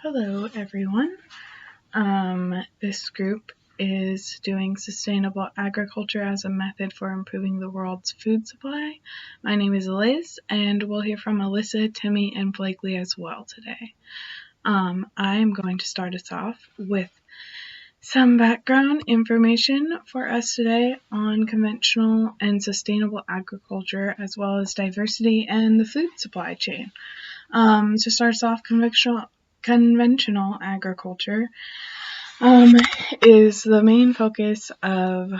Hello, everyone. This group is doing sustainable agriculture as a method for improving the world's food supply. My name is Liz, and we'll hear from Alyssa, Timmy, and Blakely as well today. I am going to start us off with some background information for us today on conventional and sustainable agriculture, as well as diversity and the food supply chain. To start us off, conventional agriculture is the main focus of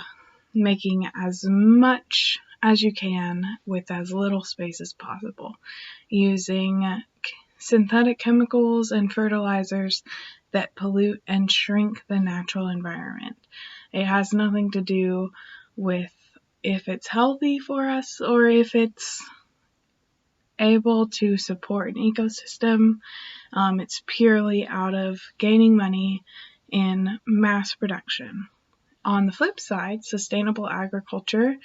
making as much as you can with as little space as possible, using synthetic chemicals and fertilizers that pollute and shrink the natural environment. It has nothing to do with if it's healthy for us or if it's able to support an ecosystem. It's purely out of gaining money in mass production. On the flip side, sustainable agriculture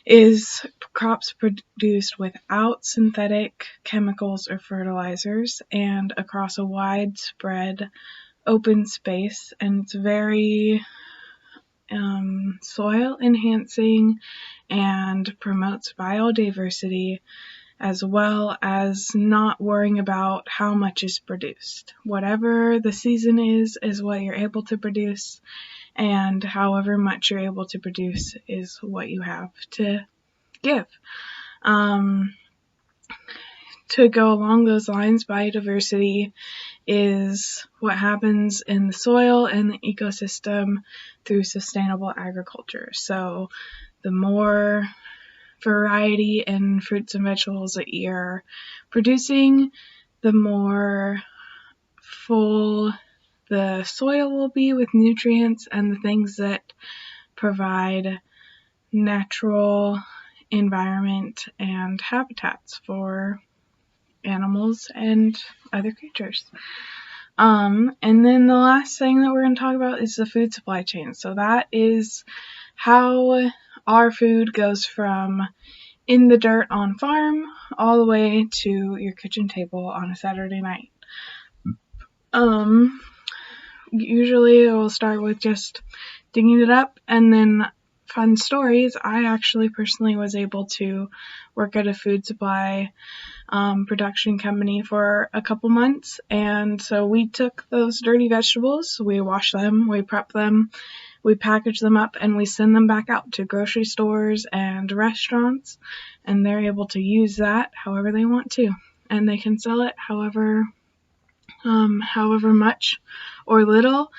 is crops produced without synthetic chemicals or fertilizers and across a widespread open space, and it's very soil enhancing and promotes biodiversity, as well as not worrying about how much is produced. Whatever the season is what you're able to produce, and however much you're able to produce is what you have to give. To go along those lines, biodiversity is what happens in the soil and the ecosystem through sustainable agriculture. So the more variety in fruits and vegetables that you're producing, the more full the soil will be with nutrients and the things that provide natural environment and habitats for animals and other creatures. And then the last thing that we're going to talk about is the food supply chain. So that is how our food goes from in the dirt on farm all the way to your kitchen table on a Saturday night. Usually it will start with just digging it up, and then fun stories. I actually personally was able to work at a food supply production company for a couple months, and so we took those dirty vegetables, we wash them, we prep them, we package them up, and we send them back out to grocery stores and restaurants, and they're able to use that however they want to, and they can sell it however much or little.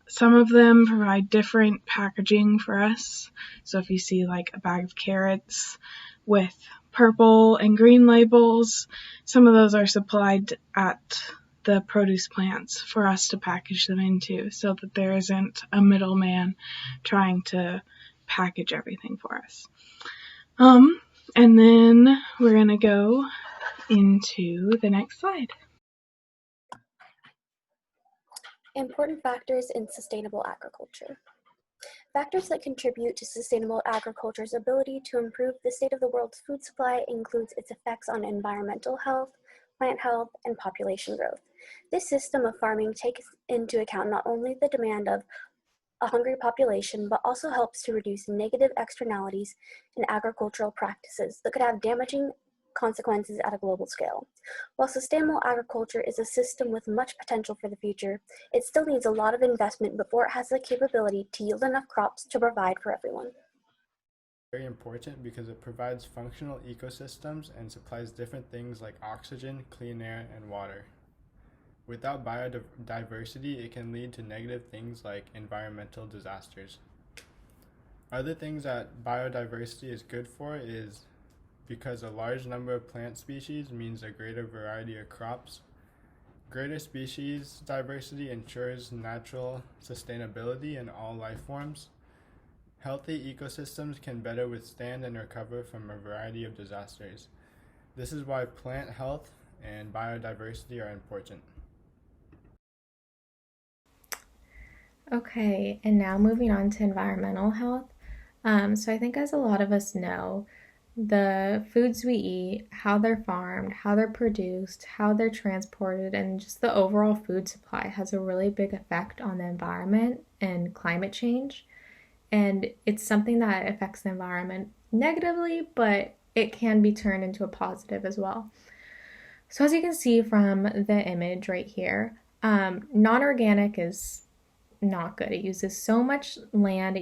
Some of them provide different packaging for us. So if you see like a bag of carrots with purple and green labels, some of those are supplied at the produce plants for us to package them into, so that there isn't a middleman trying to package everything for us. And then we're going to go into the next slide. Important factors in sustainable agriculture. Factors that contribute to sustainable agriculture's ability to improve the state of the world's food supply includes its effects on environmental health, plant health, and population growth. This system of farming takes into account not only the demand of a hungry population, but also helps to reduce negative externalities in agricultural practices that could have damaging consequences at a global scale. While sustainable agriculture is a system with much potential for the future, it still needs a lot of investment before it has the capability to yield enough crops to provide for everyone. Very important because it provides functional ecosystems and supplies different things like oxygen, clean air, and water. Without biodiversity, it can lead to negative things like environmental disasters. Other things that biodiversity is good for is because a large number of plant species means a greater variety of crops. Greater species diversity ensures natural sustainability in all life forms. Healthy ecosystems can better withstand and recover from a variety of disasters. This is why plant health and biodiversity are important. Okay, and now moving on to environmental health. So I think as a lot of us know, the foods we eat, how they're farmed, how they're produced, how they're transported, and just the overall food supply has a really big effect on the environment and climate change. And it's something that affects the environment negatively, but it can be turned into a positive as well. So as you can see from the image right here, non-organic is not good. It uses so much land,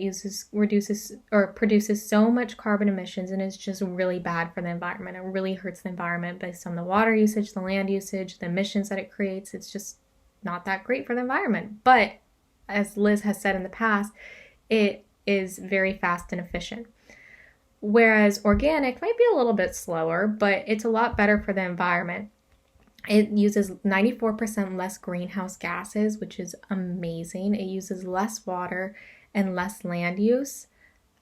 reduces or produces so much carbon emissions, and it's just really bad for the environment. It really hurts the environment based on the water usage, the land usage, the emissions that it creates. It's just not that great for the environment. But as Liz has said in the past, it is very fast and efficient. Whereas organic might be a little bit slower, but it's a lot better for the environment. It uses 94% less greenhouse gases, which is amazing. It uses less water and less land use.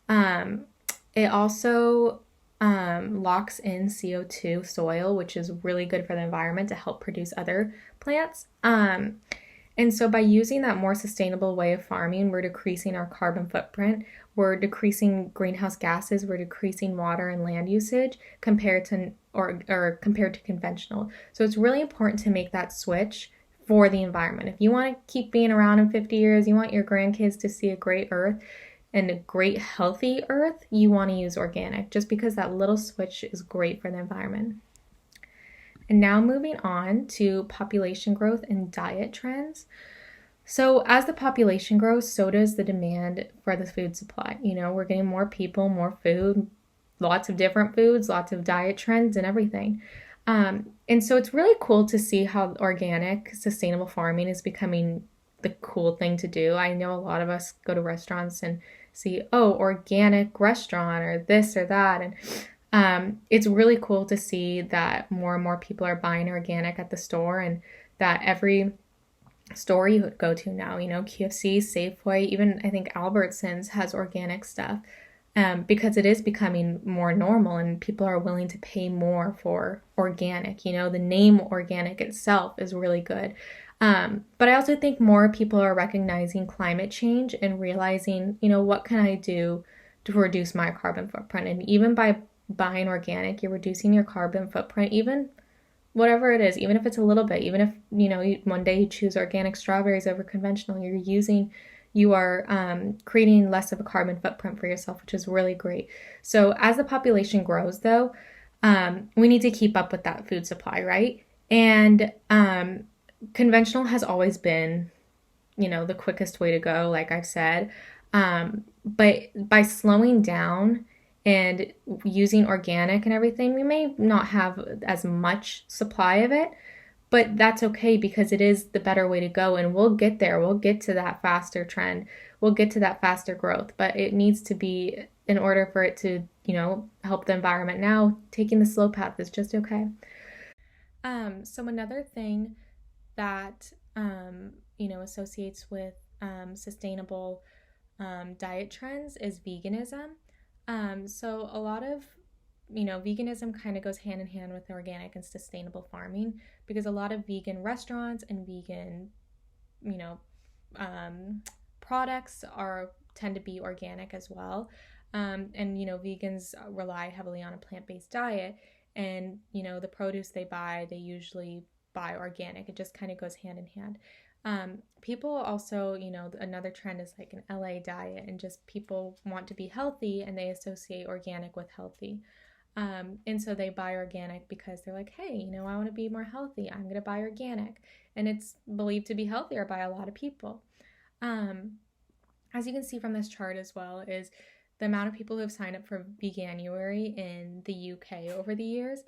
It also locks in CO2 soil, which is really good for the environment to help produce other plants. And so by using that more sustainable way of farming, we're decreasing our carbon footprint, we're decreasing greenhouse gases, we're decreasing water and land usage compared to compared to conventional. So it's really important to make that switch for the environment. If you want to keep being around in 50 years, you want your grandkids to see a great earth and a great healthy earth, you want to use organic just because that little switch is great for the environment. And now moving on to population growth and diet trends. So as the population grows, so does the demand for the food supply. We're getting more people, more food, lots of different foods, lots of diet trends and everything. And so it's really cool to see how organic, sustainable farming is becoming the cool thing to do. I know a lot of us go to restaurants and see, oh, organic restaurant or this or that. And it's really cool to see that more and more people are buying organic at the store, and that every store you would go to now, KFC, Safeway, even I think Albertsons has organic stuff, because it is becoming more normal and people are willing to pay more for organic. The name organic itself is really good. But I also think more people are recognizing climate change and realizing, what can I do to reduce my carbon footprint? And even by buying organic, you're reducing your carbon footprint, even whatever it is, even if it's a little bit, even if, one day you choose organic strawberries over conventional, you are creating less of a carbon footprint for yourself, which is really great. So as the population grows, though, we need to keep up with that food supply, right? And conventional has always been, the quickest way to go, like I've said. But by slowing down and using organic and everything, we may not have as much supply of it, but that's okay because it is the better way to go, and we'll get there. We'll get to that faster trend. We'll get to that faster growth, but it needs to be, in order for it to, help the environment now, taking the slow path is just okay. So another thing that, associates with sustainable diet trends is veganism. So a lot of, veganism kind of goes hand in hand with organic and sustainable farming, because a lot of vegan restaurants and vegan, products tend to be organic as well. And, vegans rely heavily on a plant-based diet, and, the produce they buy, they usually buy organic. It just kind of goes hand in hand. People also, another trend is like an LA diet, and just people want to be healthy and they associate organic with healthy. And so they buy organic because they're like, hey, I want to be more healthy. I'm going to buy organic. And it's believed to be healthier by a lot of people. As you can see from this chart as well, is the amount of people who have signed up for Veganuary in the UK over the years.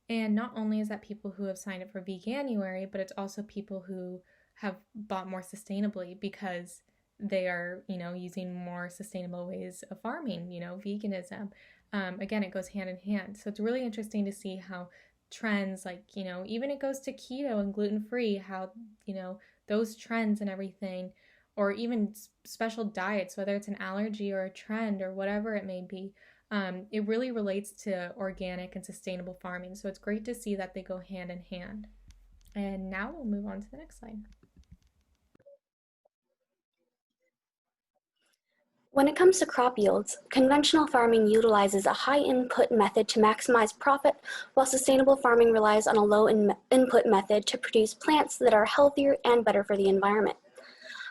And not only is that people who have signed up for Veganuary, but it's also people who have bought more sustainably because they are, using more sustainable ways of farming, veganism. Again, it goes hand in hand. So it's really interesting to see how trends like, even it goes to keto and gluten-free, how, those trends and everything, or even special diets, whether it's an allergy or a trend or whatever it may be, it really relates to organic and sustainable farming. So it's great to see that they go hand in hand. And now we'll move on to the next slide. When it comes to crop yields, conventional farming utilizes a high input method to maximize profit, while sustainable farming relies on a low input method to produce plants that are healthier and better for the environment.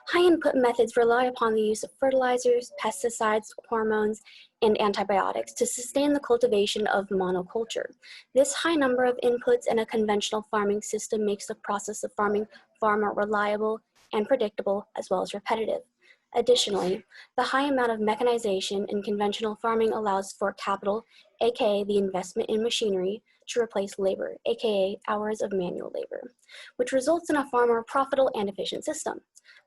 High input methods rely upon the use of fertilizers, pesticides, hormones, and antibiotics to sustain the cultivation of monoculture. This high number of inputs in a conventional farming system makes the process of farming far more reliable and predictable, as well as repetitive. Additionally, the high amount of mechanization in conventional farming allows for capital, aka the investment in machinery, to replace labor, aka hours of manual labor, which results in a far more profitable and efficient system.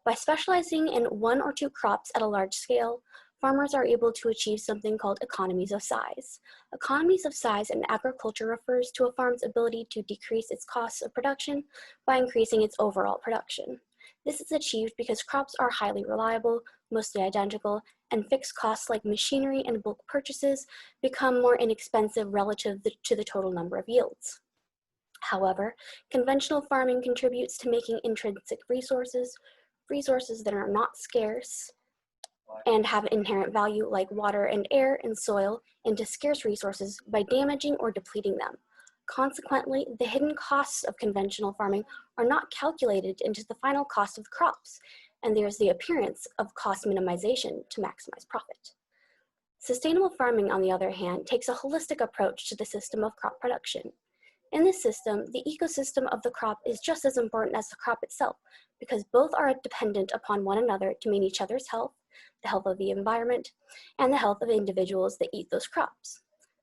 By specializing in one or two crops at a large scale, farmers are able to achieve something called economies of size. Economies of size in agriculture refers to a farm's ability to decrease its costs of production by increasing its overall production. This is achieved because crops are highly reliable, mostly identical, and fixed costs like machinery and bulk purchases become more inexpensive relative to the total number of yields. However, conventional farming contributes to making intrinsic resources that are not scarce and have inherent value like water and air and soil into scarce resources by damaging or depleting them. Consequently, the hidden costs of conventional farming are not calculated into the final cost of crops, and there is the appearance of cost minimization to maximize profit. Sustainable farming, on the other hand, takes a holistic approach to the system of crop production. In this system, the ecosystem of the crop is just as important as the crop itself, because both are dependent upon one another to maintain each other's health, the health of the environment, and the health of individuals that eat those crops.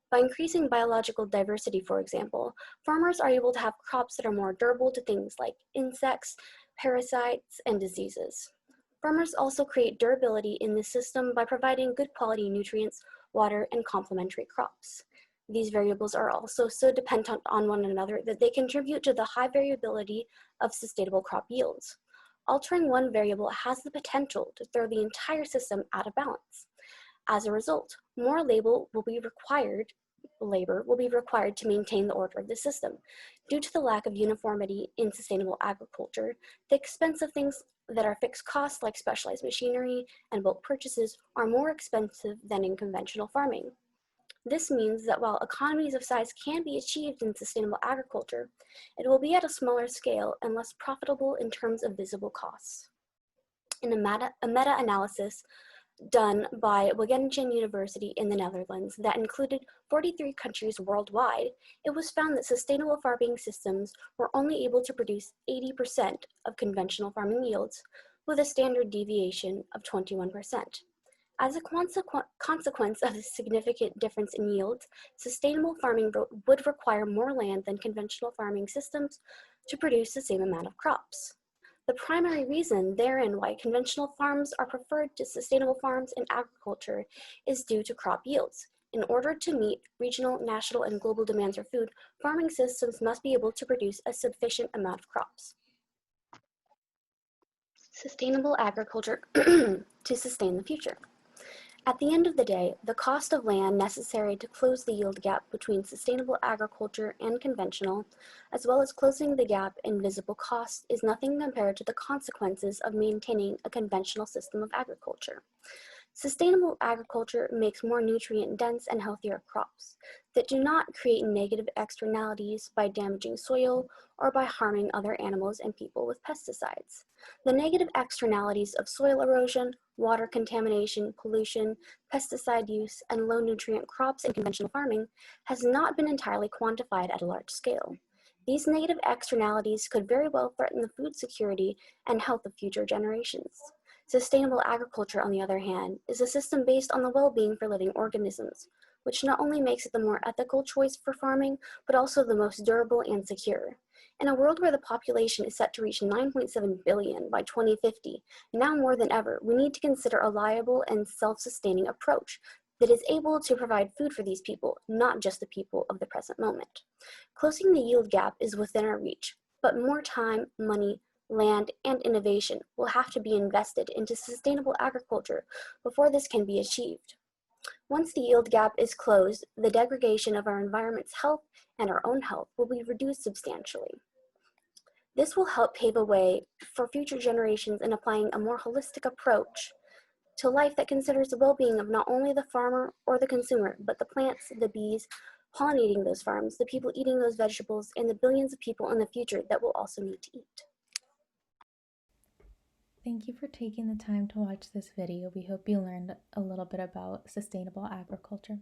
By increasing biological diversity, for example, farmers are able to have crops that are more durable to things like insects, parasites, and diseases. Farmers also create durability in this system by providing good quality nutrients, water, and complementary crops. These variables are also so dependent on one another that they contribute to the high variability of sustainable crop yields. Altering one variable has the potential to throw the entire system out of balance. As a result, more labor will be required to maintain the order of the system. Due to the lack of uniformity in sustainable agriculture, the expense of things that are fixed costs like specialized machinery and bulk purchases are more expensive than in conventional farming. This means that while economies of size can be achieved in sustainable agriculture, it will be at a smaller scale and less profitable in terms of visible costs. In a meta-analysis done by Wageningen University in the Netherlands that included 43 countries worldwide, it was found that sustainable farming systems were only able to produce 80% of conventional farming yields, with a standard deviation of 21%. As a consequence of the significant difference in yields, sustainable farming would require more land than conventional farming systems to produce the same amount of crops. The primary reason therein why conventional farms are preferred to sustainable farms in agriculture is due to crop yields. In order to meet regional, national, and global demands for food, farming systems must be able to produce a sufficient amount of crops. Sustainable agriculture to sustain the future. At the end of the day, the cost of land necessary to close the yield gap between sustainable agriculture and conventional, as well as closing the gap in visible costs, is nothing compared to the consequences of maintaining a conventional system of agriculture. Sustainable agriculture makes more nutrient-dense and healthier crops that do not create negative externalities by damaging soil or by harming other animals and people with pesticides. The negative externalities of soil erosion, water contamination, pollution, pesticide use, and low nutrient crops in conventional farming has not been entirely quantified at a large scale. These negative externalities could very well threaten the food security and health of future generations. Sustainable agriculture, on the other hand, is a system based on the well-being for living organisms, which not only makes it the more ethical choice for farming, but also the most durable and secure. In a world where the population is set to reach 9.7 billion by 2050, now more than ever, we need to consider a reliable and self-sustaining approach that is able to provide food for these people, not just the people of the present moment. Closing the yield gap is within our reach, but more time, money, land, and innovation will have to be invested into sustainable agriculture before this can be achieved. Once the yield gap is closed, the degradation of our environment's health and our own health will be reduced substantially. This will help pave a way for future generations in applying a more holistic approach to life that considers the well-being of not only the farmer or the consumer, but the plants, the bees pollinating those farms, the people eating those vegetables, and the billions of people in the future that will also need to eat. Thank you for taking the time to watch this video. We hope you learned a little bit about sustainable agriculture.